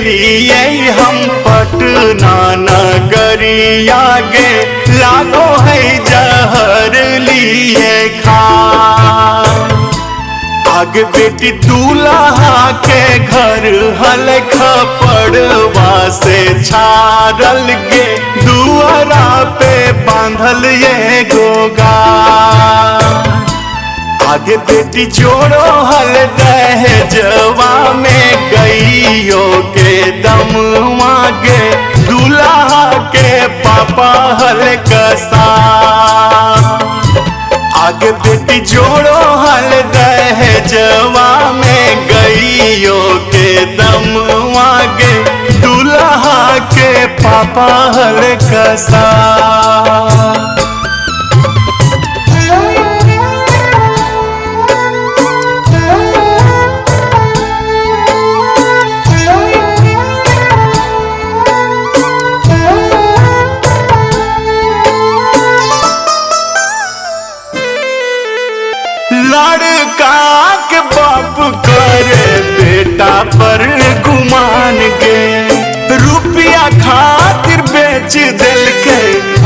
लिए हम पटना नगरिया गे, लागो है जहर लिए खा। आगे बेटी दूल्हा के घर हल खपड़वा से छारल गे, दुआरा पे बांधल ये गोगा। आगे बेटी जोड़ो हल दहेजवा में गईयो के दम मांगे, दूल्हा के पापा हल कसा। आगे बेटी जोड़ो हल दहेजवा में गईयो के दम मांगे, दूल्हा के पापा हल कसा। लड़का के बाप करे बेटा पर गुमान गे, रुपया खातिर बेच दिल के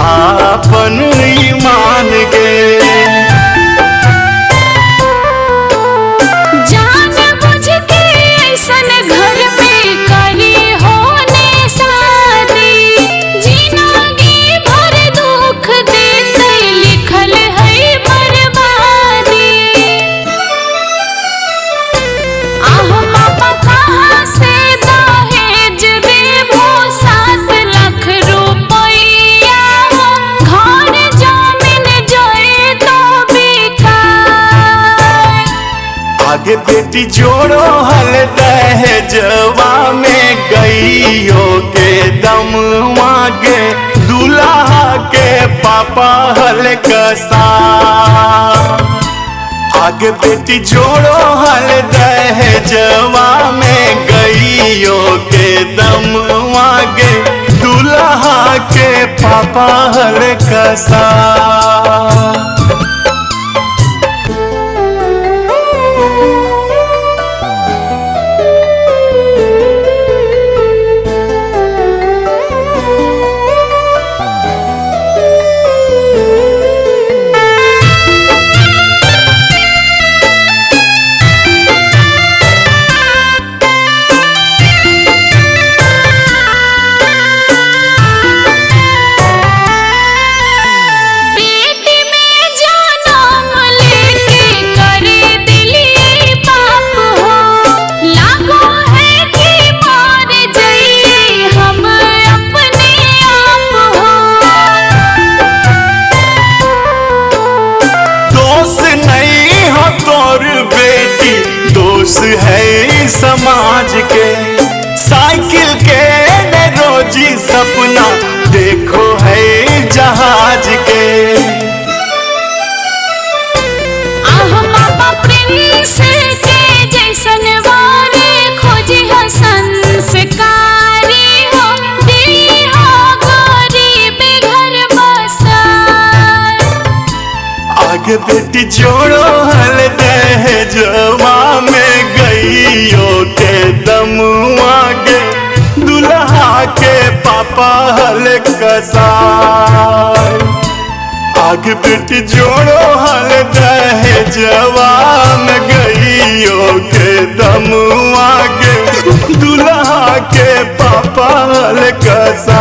आपन ईमान गे। जान बुझ के ऐसन घर में करी होने शादी, जिंदगी भर दुख देते लिखल है बर्बादी। आह पापा कहाँ से दहेज देबो 7 लाख रुपया, घर जमीन जोए तो बेकार। आगे बेटी जोड़ो हल दहेजवा में गईयो के दम मांगे, दूल्हा के पापा हल कसा। आगे बेटी जोड़ो हल दहेजवा में गईयो के दम मांगे, दूल्हा के पापा हल कसा। दोष है समाज के, साइकिल के ने रोजी सपना देखो है जहाज के। आह पापा प्रिंस के जैसन वारे खोजी हो संस्कारी हो, दी हो गरीब घर बसार। आगे बेटी जोड़ो हल दहेजवा में गईयो के दम मांगे, दूल्हा के पापा हल कसा। आगे बेटी जोड़ो हल दहेजवा में गईयो के दम मांगे, दूल्हा के पापा हल कसा।